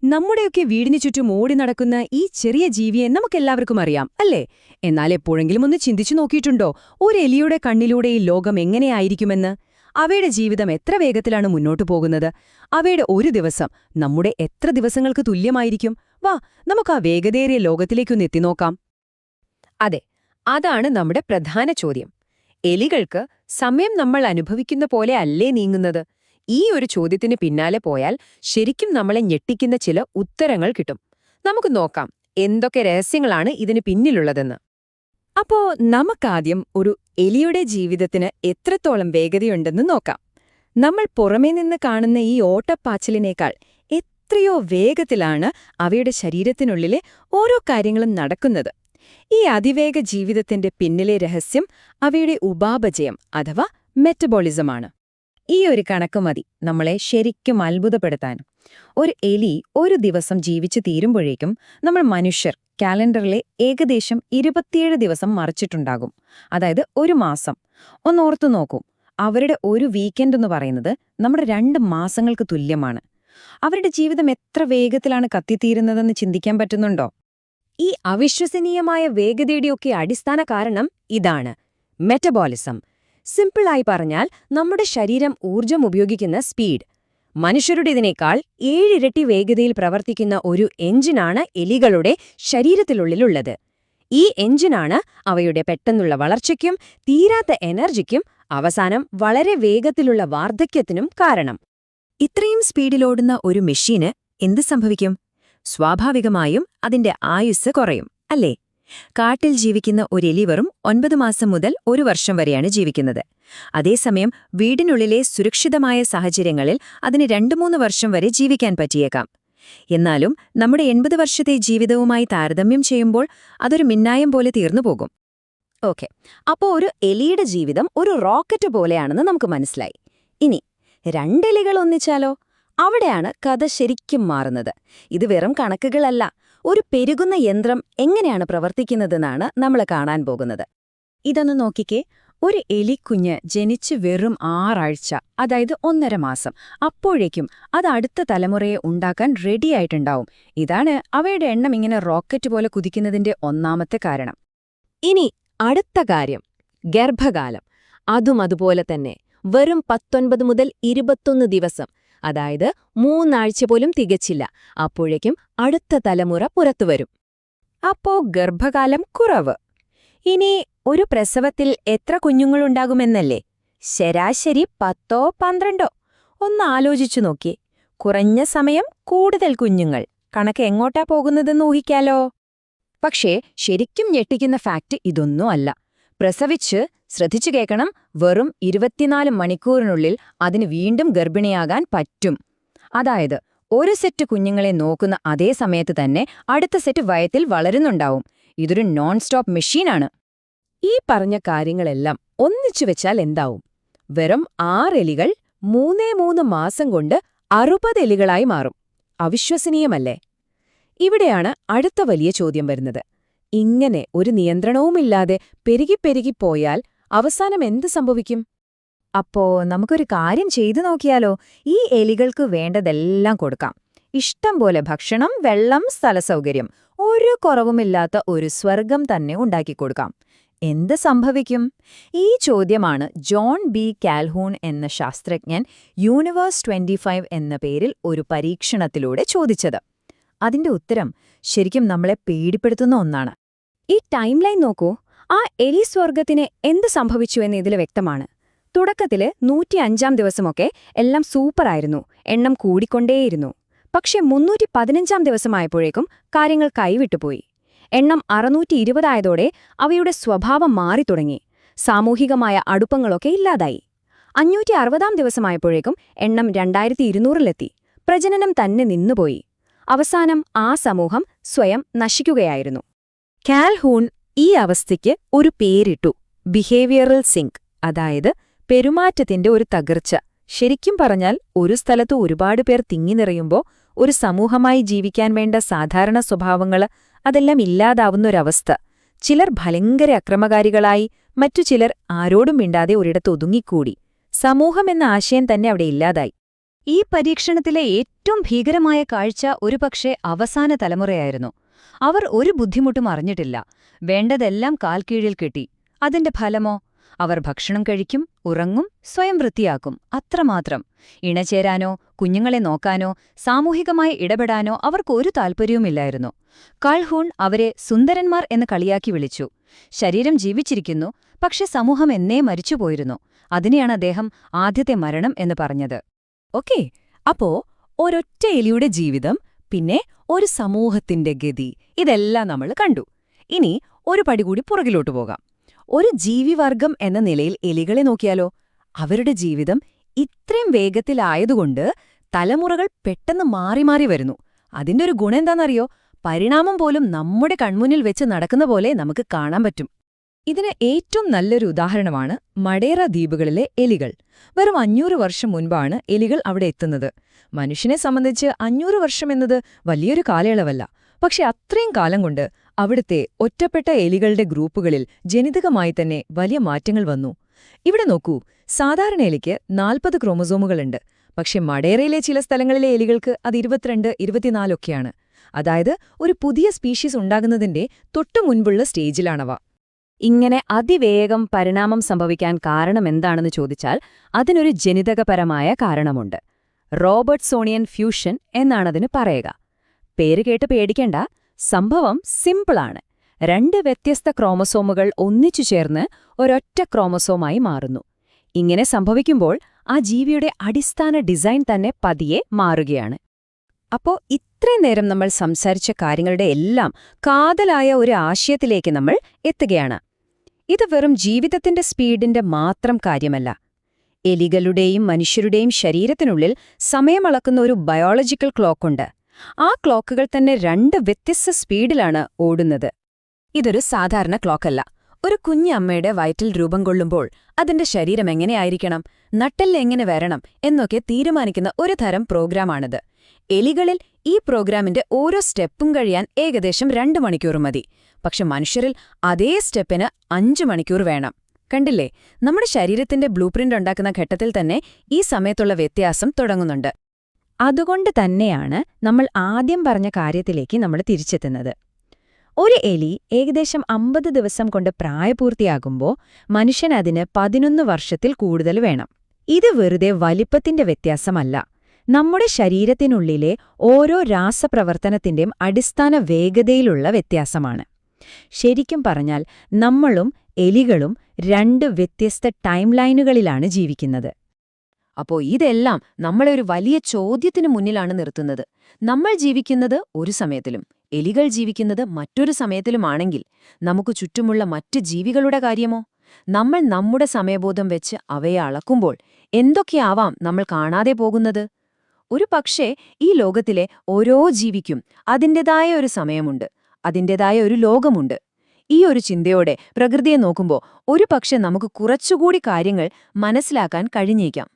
നമ്മുടെയൊക്കെ വീടിനു ചുറ്റും ഓടി നടക്കുന്ന ഈ ചെറിയ ജീവിയെ നമുക്കെല്ലാവർക്കും അറിയാം അല്ലേ? എന്നാൽ എപ്പോഴെങ്കിലും ഒന്ന് ചിന്തിച്ചു നോക്കിയിട്ടുണ്ടോ ഒരു എലിയുടെ കണ്ണിലൂടെ ഈ ലോകം എങ്ങനെയായിരിക്കുമെന്ന്? അവയുടെ ജീവിതം എത്ര വേഗത്തിലാണ് മുന്നോട്ടു പോകുന്നത്? അവയുടെ ഒരു ദിവസം നമ്മുടെ എത്ര ദിവസങ്ങൾക്ക് തുല്യമായിരിക്കും? വാ, നമുക്ക് ആ വേഗതയേറിയ ലോകത്തിലേക്കൊന്ന് എത്തിനോക്കാം. അതെ, അതാണ് നമ്മുടെ പ്രധാന ചോദ്യം. എലികൾക്ക് സമയം നമ്മൾ അനുഭവിക്കുന്ന പോലെ അല്ലേ നീങ്ങുന്നത്? ഈ ഒരു ചോദ്യത്തിന് പിന്നാലെ പോയാൽ ശരിക്കും നമ്മളെ ഞെട്ടിക്കുന്ന ചില ഉത്തരങ്ങൾ കിട്ടും. നമുക്ക് നോക്കാം എന്തൊക്കെ രഹസ്യങ്ങളാണ് ഇതിന് പിന്നിലുള്ളതെന്ന്. അപ്പോ നമുക്കാദ്യം ഒരു എലിയുടെ ജീവിതത്തിന് എത്രത്തോളം വേഗതയുണ്ടെന്ന് നോക്കാം. നമ്മൾ പുറമേ നിന്ന് കാണുന്ന ഈ ഓട്ടപ്പാച്ചിലിനേക്കാൾ എത്രയോ വേഗത്തിലാണ് അവയുടെ ശരീരത്തിനുള്ളിലെ ഓരോ കാര്യങ്ങളും നടക്കുന്നത്. ഈ അതിവേഗ ജീവിതത്തിന്റെ പിന്നിലെ രഹസ്യം അവയുടെ ഉപാപചയം അഥവാ മെറ്റബോളിസമാണ്. ഈ ഒരു കണക്ക് മതി നമ്മളെ ശരിക്കും അത്ഭുതപ്പെടുത്താൻ. ഒരു എലി ഒരു ദിവസം ജീവിച്ചു തീരുമ്പോഴേക്കും നമ്മൾ മനുഷ്യർ കാലണ്ടറിലെ ഏകദേശം 27 ദിവസം മറിച്ചിട്ടുണ്ടാകും. അതായത് ഒരു മാസം. ഒന്നോർത്തു നോക്കൂ, അവരുടെ ഒരു വീക്കെൻഡ് എന്ന് പറയുന്നത് നമ്മുടെ 2 മാസങ്ങൾക്ക് തുല്യമാണ്. അവരുടെ ജീവിതം എത്ര വേഗത്തിലാണ് കത്തിത്തീരുന്നതെന്ന് ചിന്തിക്കാൻ പറ്റുന്നുണ്ടോ? ഈ അവിശ്വസനീയമായ വേഗതയുടെയൊക്കെ അടിസ്ഥാന കാരണം ഇതാണ്: മെറ്റബോളിസം. സിമ്പിളായി പറഞ്ഞാൽ നമ്മുടെ ശരീരം ഊർജം ഉപയോഗിക്കുന്ന സ്പീഡ്. മനുഷ്യരുടേതിനേക്കാൾ 7 ഇരട്ടി വേഗതയിൽ പ്രവർത്തിക്കുന്ന ഒരു എഞ്ചിനാണ് എലികളുടെ ശരീരത്തിലുള്ളിലുള്ളത്. ഈ എഞ്ചിനാണ് അവയുടെ പെട്ടെന്നുള്ള വളർച്ചയ്ക്കും തീരാത്ത എനർജിക്കും അവസാനം വളരെ വേഗത്തിലുള്ള വാർദ്ധക്യത്തിനും കാരണം. ഇത്രയും സ്പീഡിലോടുന്ന ഒരു മെഷീന് എന്ത് സംഭവിക്കും? സ്വാഭാവികമായും അതിന്റെ ആയുസ് കുറയും, അല്ലേ? കാട്ടിൽ ജീവിക്കുന്ന ഒരു എലി വെറും 9 മാസം മുതൽ 1 വർഷം വരെയാണ് ജീവിക്കുന്നത്. അതേസമയം വീടിനുള്ളിലെ സുരക്ഷിതമായ സാഹചര്യങ്ങളിൽ അതിന് 2-3 വർഷം വരെ ജീവിക്കാൻ പറ്റിയേക്കാം. എന്നാലും നമ്മുടെ 80 വർഷത്തെ ജീവിതവുമായി താരതമ്യം ചെയ്യുമ്പോൾ അതൊരു മിന്നായം പോലെ തീർന്നുപോകും. ഓക്കെ, അപ്പോൾ ഒരു എലിയുടെ ജീവിതം ഒരു റോക്കറ്റ് പോലെയാണെന്ന് നമുക്ക് മനസ്സിലായി. ഇനി 2 എലികൾ ഒന്നിച്ചാലോ? അവിടെയാണ് കഥ ശരിക്കും മാറുന്നത്. ഇത് വെറും കണക്കുകളല്ല, ഒരു പെരുകുന്ന യന്ത്രം എങ്ങനെയാണ് പ്രവർത്തിക്കുന്നതെന്നാണ് നമ്മൾ കാണാൻ പോകുന്നത്. ഇതൊന്ന് നോക്കിക്കേ. ഒരു എലിക്കുഞ്ഞ് ജനിച്ച് വെറും 6 ആഴ്ച, അതായത് 1.5 മാസം. അപ്പോഴേക്കും അത് അടുത്ത തലമുറയെ ഉണ്ടാക്കാൻ റെഡിയായിട്ടുണ്ടാവും. ഇതാണ് അവയുടെ എണ്ണം ഇങ്ങനെ റോക്കറ്റ് പോലെ കുതിക്കുന്നതിന്റെ ഒന്നാമത്തെ കാരണം. ഇനി അടുത്ത കാര്യം, ഗർഭകാലം. അതും അതുപോലെ തന്നെ. വെറും 19 മുതൽ 21 ദിവസം, അതായത് 3 ആഴ്ച പോലും തികച്ചില്ല. അപ്പോഴേക്കും അടുത്ത തലമുറ പുറത്തുവരും. അപ്പോ ഗർഭകാലം കുറവ്. ഇനി ഒരു പ്രസവത്തിൽ എത്ര കുഞ്ഞുങ്ങളുണ്ടാകുമെന്നല്ലേ? ശരാശരി 10-12. ഒന്ന് ആലോചിച്ചു നോക്കിയേ. കുറഞ്ഞ സമയം കൂടുതൽ കുഞ്ഞുങ്ങൾ. കണക്ക് എങ്ങോട്ടാ പോകുന്നതെന്ന് ഊഹിക്കാലോ? പക്ഷേ ശരിക്കും ഞെട്ടിക്കുന്ന ഫാക്റ്റ് ഇതൊന്നും അല്ല. പ്രസവിച്ച്, ശ്രദ്ധിച്ചു കേൾക്കണം, വെറും 24 മണിക്കൂറിനുള്ളിൽ അതിന് വീണ്ടും ഗർഭിണിയാകാൻ പറ്റും. അതായത് ഒരു സെറ്റ് കുഞ്ഞുങ്ങളെ നോക്കുന്ന അതേ സമയത്ത് തന്നെ അടുത്ത സെറ്റ് വയറ്റിൽ വളരുന്നുണ്ടാവും. ഇതൊരു നോൺ സ്റ്റോപ്പ് മെഷീനാണ്. ഈ പറഞ്ഞ കാര്യങ്ങളെല്ലാം ഒന്നിച്ചു വെച്ചാൽ എന്താവും? വെറും 6 എലികൾ 3 മാസം കൊണ്ട് 60 എലികളായി മാറും. അവിശ്വസനീയമല്ലേ? ഇവിടെയാണ് അടുത്ത വലിയ ചോദ്യം വരുന്നത്. ഇങ്ങനെ ഒരു നിയന്ത്രണവുമില്ലാതെ പെരുകിപ്പോയാൽ അവസാനം എന്ത് സംഭവിക്കും? അപ്പോ നമുക്കൊരു കാര്യം ചെയ്തു നോക്കിയാലോ? ഈ എലികൾക്ക് വേണ്ടതെല്ലാം കൊടുക്കാം. ഇഷ്ടം പോലെ ഭക്ഷണം, വെള്ളം, സ്ഥലസൗകര്യം, ഒരു കുറവുമില്ലാത്ത ഒരു സ്വർഗം തന്നെ ഉണ്ടാക്കിക്കൊടുക്കാം. എന്ത് സംഭവിക്കും? ഈ ചോദ്യമാണ് ജോൺ ബി കാൽഹൂൺ എന്ന ശാസ്ത്രജ്ഞൻ യൂണിവേഴ്സ് 25 എന്ന പേരിൽ ഒരു പരീക്ഷണത്തിലൂടെ ചോദിച്ചത്. അതിന്റെ ഉത്തരം ശരിക്കും നമ്മളെ പേടിപ്പെടുത്തുന്ന ഒന്നാണ്. ഈ ടൈം ലൈൻ നോക്കൂ. ആ എലി സ്വർഗത്തിന് എന്ത് സംഭവിച്ചുവെന്ന് ഇതിൽ വ്യക്തമാണ്. തുടക്കത്തില് 105-ാം ദിവസമൊക്കെ എല്ലാം സൂപ്പറായിരുന്നു, എണ്ണം കൂടിക്കൊണ്ടേയിരുന്നു. പക്ഷെ 315-ാം ദിവസമായപ്പോഴേക്കും കാര്യങ്ങൾ കൈവിട്ടുപോയി. എണ്ണം 620 ആയതോടെ അവയുടെ സ്വഭാവം മാറിത്തുടങ്ങി. സാമൂഹികമായ അടുപ്പങ്ങളൊക്കെ ഇല്ലാതായി. 560-ാം ദിവസമായപ്പോഴേക്കും എണ്ണം 2200-ലെത്തി. പ്രജനനം തന്നെ നിന്നുപോയി. അവസാനം ആ സമൂഹം സ്വയം നശിക്കുകയായിരുന്നു. കാൽഹൂൺ ഈ അവസ്ഥയ്ക്ക് ഒരു പേരിട്ടു: ബിഹേവിയറൽ സിങ്ക്, അതായത് പെരുമാറ്റത്തിന്റെ ഒരു തകർച്ച. ശരിക്കും പറഞ്ഞാൽ ഒരു സ്ഥലത്ത് ഒരുപാട് പേർ തിങ്ങി നിറയുമ്പോൾ ഒരു സമൂഹമായി ജീവിക്കാൻ വേണ്ട സാധാരണ സ്വഭാവങ്ങൾ അതെല്ലാം ഇല്ലാതാവുന്നൊരവസ്ഥ. ചിലർ ഭയങ്കര അക്രമകാരികളായി, മറ്റു ചിലർ ആരോടും മിണ്ടാതെ ഒരിടത്ത് ഒതുങ്ങിക്കൂടി. സമൂഹമെന്ന ആശയം തന്നെ അവിടെ ഇല്ലാതായി. ഈ പരീക്ഷണത്തിലെ ഏറ്റവും ഭീകരമായ കാഴ്ച ഒരുപക്ഷെ അവസാന തലമുറയായിരുന്നു. അവർ ഒരു ബുദ്ധിമുട്ടും അറിഞ്ഞിട്ടില്ല. വേണ്ടതെല്ലാം കാൽക്കീഴിൽ കിട്ടി. അതിന്റെ ഫലമോ? അവർ ഭക്ഷണം കഴിക്കും, ഉറങ്ങും, സ്വയം വൃത്തിയാക്കും, അത്രമാത്രം. ഇണചേരാനോ കുഞ്ഞുങ്ങളെ നോക്കാനോ സാമൂഹികമായി ഇടപെടാനോ അവർക്കൊരു താൽപ്പര്യവുമില്ലായിരുന്നു. കാൾഹൂൺ അവരെ സുന്ദരന്മാർ എന്ന് കളിയാക്കി വിളിച്ചു. ശരീരം ജീവിച്ചിരിക്കുന്നു, പക്ഷെ സമൂഹം എന്നേ മരിച്ചുപോയിരുന്നു. അതിനെയാണ് അദ്ദേഹം ആദ്യത്തെ മരണം എന്ന് പറഞ്ഞത്. ഓക്കേ, അപ്പോ ഒരൊറ്റ എലിയുടെ ജീവിതം, പിന്നെ ഒരു സമൂഹത്തിന്റെ ഗതി, ഇതെല്ലാം നമ്മൾ കണ്ടു. ഇനി ഒരു പടി കൂടി പുറകിലോട്ട് പോകാം. ഒരു ജീവിവർഗം എന്ന നിലയിൽ എലികളെ നോക്കിയാലോ? അവരുടെ ജീവിതം ഇത്രയും വേഗത്തിലായതുകൊണ്ട് തലമുറകൾ പെട്ടെന്ന് മാറി മാറി വരുന്നു. അതിന്റെ ഒരു ഗുണം എന്താണെന്നറിയോ? പരിണാമം പോലും നമ്മുടെ കൺമുന്നിൽ വെച്ച് നടക്കുന്ന പോലെ നമുക്ക് കാണാൻ പറ്റും. ഇതിന് ഏറ്റവും നല്ലൊരു ഉദാഹരണമാണ് മഡേറ ദ്വീപുകളിലെ എലികൾ. വെറും 500 വർഷം മുൻപാണ് എലികൾ അവിടെ എത്തുന്നത്. മനുഷ്യനെ സംബന്ധിച്ച് 500 വർഷം എന്നത് വലിയൊരു കാലയളവല്ല. പക്ഷെ അത്രയും കാലം കൊണ്ട് അവിടുത്തെ ഒറ്റപ്പെട്ട എലികളുടെ ഗ്രൂപ്പുകളിൽ ജനിതകമായി തന്നെ വലിയ മാറ്റങ്ങൾ വന്നു. ഇവിടെ നോക്കൂ, സാധാരണ എലിക്ക് 40 ക്രോമസോമുകളുണ്ട്. പക്ഷെ മഡേറയിലെ ചില സ്ഥലങ്ങളിലെ എലികൾക്ക് അത് 22, 24 ഒക്കെയാണ്. അതായത് ഒരു പുതിയ സ്പീഷീസ് ഉണ്ടാകുന്നതിന്റെ തൊട്ടു മുൻപുള്ള സ്റ്റേജിലാണവ. ഇങ്ങനെ അതിവേഗം പരിണാമം സംഭവിക്കാൻ കാരണമെന്താണെന്ന് ചോദിച്ചാൽ അതിനൊരു ജനിതകപരമായ കാരണമുണ്ട്. റോബർട്ട്സോണിയൻ ഫ്യൂഷൻ എന്നാണതിന് പറയുക. പേര് കേട്ട് പേടിക്കേണ്ട, സംഭവം സിമ്പിളാണ്. 2 വ്യത്യസ്ത ക്രോമസോമുകൾ ഒന്നിച്ചു ചേർന്ന് ഒരൊറ്റ ക്രോമസോമായി മാറുന്നു. ഇങ്ങനെ സംഭവിക്കുമ്പോൾ ആ ജീവിയുടെ അടിസ്ഥാന ഡിസൈൻ തന്നെ പതിയെ മാറുകയാണ്. അപ്പോ ഇത്രയും നേരം നമ്മൾ സംസാരിച്ച കാര്യങ്ങളുടെ എല്ലാം കാതലായ ഒരു ആശയത്തിലേക്ക് നമ്മൾ എത്തുകയാണ്. ഇത് വെറും ജീവിതത്തിന്റെ സ്പീഡിന്റെ മാത്രം കാര്യമല്ല. എലികളുടെയും മനുഷ്യരുടെയും ശരീരത്തിനുള്ളിൽ സമയമളക്കുന്ന ഒരു ബയോളജിക്കൽ ക്ലോക്കുണ്ട്. ആ ക്ലോക്കുകൾ തന്നെ 2 വ്യത്യസ്ത സ്പീഡിലാണ് ഓടുന്നത്. ഇതൊരു സാധാരണ ക്ലോക്കല്ല. ഒരു കുഞ്ഞമ്മയുടെ വയറ്റിൽ രൂപം കൊള്ളുമ്പോൾ അതിന്റെ ശരീരം എങ്ങനെയായിരിക്കണം, നട്ടെല്ല് എങ്ങനെ വരണം എന്നൊക്കെ തീരുമാനിക്കുന്ന ഒരു തരം പ്രോഗ്രാമാണിത്. എലികളിൽ ഈ പ്രോഗ്രാമിന്റെ ഓരോ സ്റ്റെപ്പും കഴിയാൻ ഏകദേശം 2 മണിക്കൂർ മതി. പക്ഷെ മനുഷ്യരിൽ അതേ സ്റ്റെപ്പിന് 5 മണിക്കൂർ വേണം. കണ്ടില്ലേ, നമ്മുടെ ശരീരത്തിന്റെ ബ്ലൂപ്രിന്റ് ഉണ്ടാക്കുന്ന ഘട്ടത്തിൽ തന്നെ ഈ സമയത്തുള്ള വ്യത്യാസം തുടങ്ങുന്നുണ്ട്. അതുകൊണ്ട് തന്നെയാണ് നമ്മൾ ആദ്യം പറഞ്ഞ കാര്യത്തിലേക്ക് നമ്മൾ തിരിച്ചെത്തുന്നത്. ഒരു എലി ഏകദേശം 50 ദിവസം കൊണ്ട് പ്രായപൂർത്തിയാകുമ്പോൾ മനുഷ്യനതിന് 11 വർഷത്തിൽ കൂടുതൽ വേണം. ഇത് വെറുതെ വലിപ്പത്തിന്റെ വ്യത്യാസമല്ല, നമ്മുടെ ശരീരത്തിനുള്ളിലെ ഓരോ രാസപ്രവർത്തനത്തിന്റെയും അടിസ്ഥാന വേഗതയിലുള്ള വ്യത്യാസമാണ്. ശരിക്കും പറഞ്ഞാൽ നമ്മളും എലികളും 2 വ്യത്യസ്ത ടൈം ലൈനുകളിലാണ് ജീവിക്കുന്നത്. അപ്പോ ഇതെല്ലാം നമ്മളെ ഒരു വലിയ ചോദ്യത്തിനു മുന്നിലാണ് നിർത്തുന്നത്. നമ്മൾ ജീവിക്കുന്നത് ഒരു സമയത്തിലും എലികൾ ജീവിക്കുന്നത് മറ്റൊരു സമയത്തിലുമാണെങ്കിൽ നമുക്ക് ചുറ്റുമുള്ള മറ്റ് ജീവികളുടെ കാര്യമോ? നമ്മൾ നമ്മുടെ സമയബോധം വെച്ച് അവയെ അളക്കുമ്പോൾ എന്തൊക്കെയാവാം നമ്മൾ കാണാതെ പോകുന്നത്? ഒരു പക്ഷേ ഈ ലോകത്തിലെ ഓരോ ജീവിക്കും അതിൻ്റെതായ ഒരു സമയമുണ്ട്, അതിൻ്റെതായ ഒരു ലോകമുണ്ട്. ഈ ഒരു ചിന്തയോടെ പ്രകൃതിയെ നോക്കുമ്പോൾ ഒരു പക്ഷേ നമുക്ക് കുറച്ചുകൂടി കാര്യങ്ങൾ മനസ്സിലാക്കാൻ കഴിഞ്ഞേക്കാം.